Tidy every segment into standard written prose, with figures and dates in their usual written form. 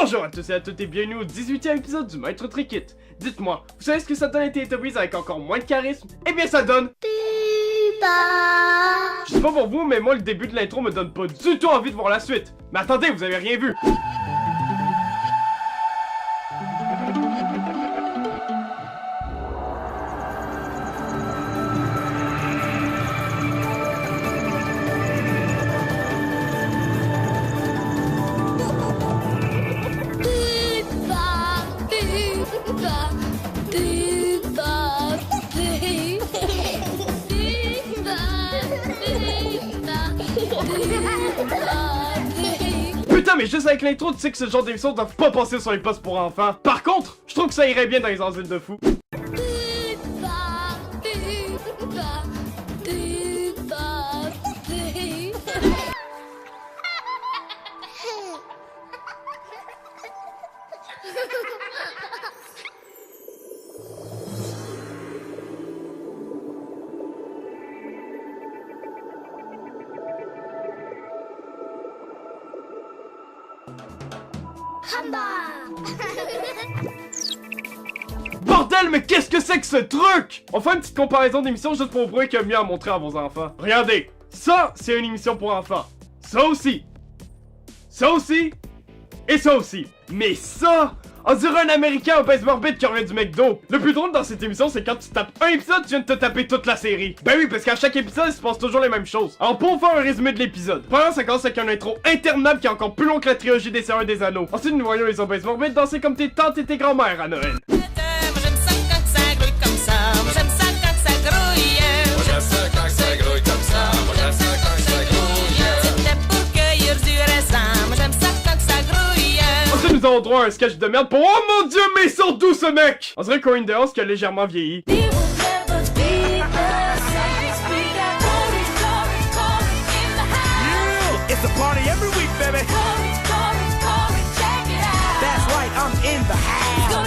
Bonjour à tous et à toutes et bienvenue au 18e épisode du Maître Trickit. Dites-moi, vous savez ce que ça donne à Teletubbies avec encore moins de charisme? Eh bien ça donne... Je sais pas pour vous, mais moi le début de l'intro me donne pas du tout envie de voir la suite. Mais attendez, vous avez rien vu. Putain, mais juste avec l'intro, tu sais que ce genre d'émissions doivent pas passer sur les postes pour enfants. Par contre, je trouve que ça irait bien dans les asiles de fous. Bordel, mais qu'est-ce que c'est que ce truc? On fait une petite comparaison d'émissions juste pour vous prouver qu'il y a mieux à montrer à vos enfants. Regardez, ça, c'est une émission pour enfants. Ça aussi. Ça aussi. Et ça aussi. Mais ça, on dirait un Américain obèse morbide qui revient du McDo. Le plus drôle dans cette émission, c'est quand tu tapes un épisode, tu viens de te taper toute la série. Ben oui, parce qu'à chaque épisode, il se passe toujours les mêmes choses. Alors pour faire un résumé de l'épisode, premièrement, ça commence avec un intro interminable qui est encore plus long que la trilogie des Seigneurs des Anneaux. Ensuite, nous voyons les obèses morbides danser comme tes tantes et tes grands-mères à Noël. Nous avons droit à un sketch de merde pour... Oh mon dieu, mais ils sont doux ce mec! On dirait Corinne Deance qui a légèrement vieilli.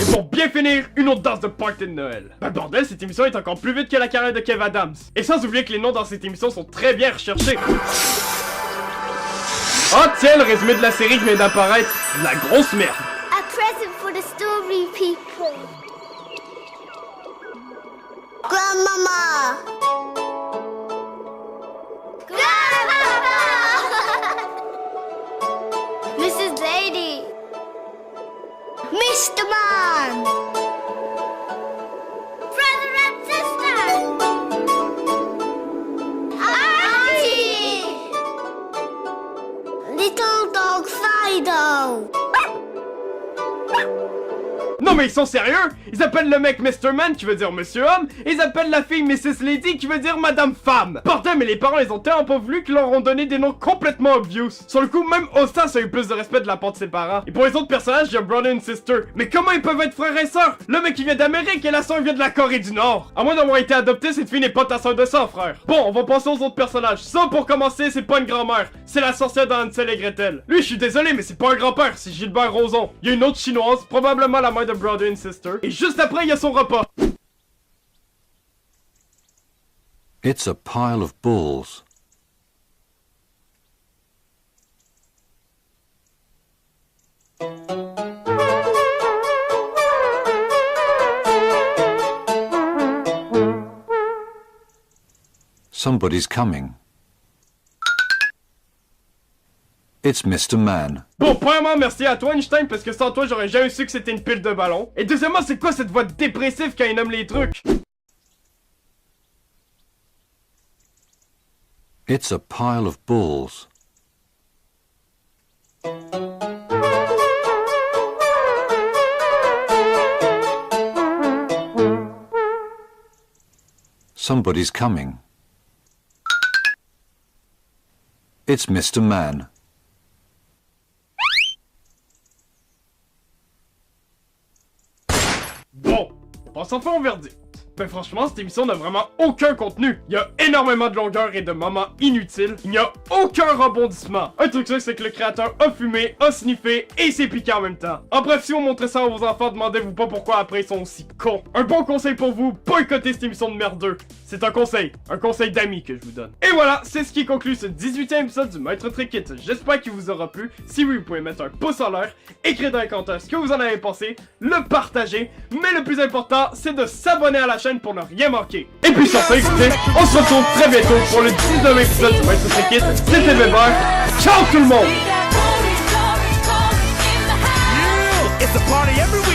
Et pour bien finir, une autre danse de party de Noël. Ben bordel, cette émission est encore plus vite que la carrière de Kev Adams. Et sans oublier que les noms dans cette émission sont très bien recherchés. Oh tiens, le résumé de la série qui vient d'apparaître. La grosse merde. A present for the story people. Grandmama. Grandmama. Mrs. Lady. Mr. Man. Brother and sister. Auntie. Little dog Fido. Non mais ils sont sérieux? Ils appellent le mec Mr. Man qui veut dire Monsieur Homme, et ils appellent la fille Mrs. Lady qui veut dire Madame Femme. Bordel, mais les parents les ont tellement pas voulu qu'ils leur ont donné des noms complètement obvious. Sur le coup, même Ostas a eu plus de respect de la part de ses parents. Et pour les autres personnages, il y a Brother and Sister. Mais comment ils peuvent être frères et sœurs? Le mec il vient d'Amérique et la sœur vient de la Corée du Nord. À moins d'avoir été adopté, cette fille n'est pas ta sœur de sang, frère. Bon, on va passer aux autres personnages. Ça, pour commencer, c'est pas une grand-mère. C'est la sorcière dans Hansel et Gretel. Lui, je suis désolé, mais c'est pas un grand-père, c'est Gilbert Rozon. Il y a une autre chinoise, probablement la mère de Brother and Sister. Et juste après, il y a son repas. It's a pile of balls. Somebody's coming. It's Mr. Man. Bon, premièrement, merci à toi, Einstein, parce que sans toi, j'aurais jamais su que c'était une pile de ballon. Et deuxièmement, c'est quoi cette voix dépressive quand il nomme les trucs? It's a pile of balls. Somebody's coming. It's Mr. Man. Bon, on passe enfin au verdict. Ben franchement, cette émission n'a vraiment aucun contenu. Il y a énormément de longueur et de moments inutiles. Il n'y a aucun rebondissement. Un truc sûr, c'est que le créateur a fumé, a sniffé et s'est piqué en même temps. En bref, si vous montrez ça à vos enfants, demandez-vous pas pourquoi après ils sont aussi cons. Un bon conseil pour vous, boycottez cette émission de merdeux. C'est un conseil d'amis que je vous donne. Et voilà, c'est ce qui conclut ce 18e épisode du Maître Trickit. J'espère qu'il vous aura plu. Si oui, vous pouvez mettre un pouce en l'air, écrire dans les commentaires ce que vous en avez pensé, le partager, mais le plus important, c'est de s'abonner à la chaîne pour ne rien manquer. Et puis sur ce, écoutez, on se retrouve très bientôt pour le 19e épisode du Maître Trickit. C'était Weber. Ciao tout le monde! It's a party everywhere.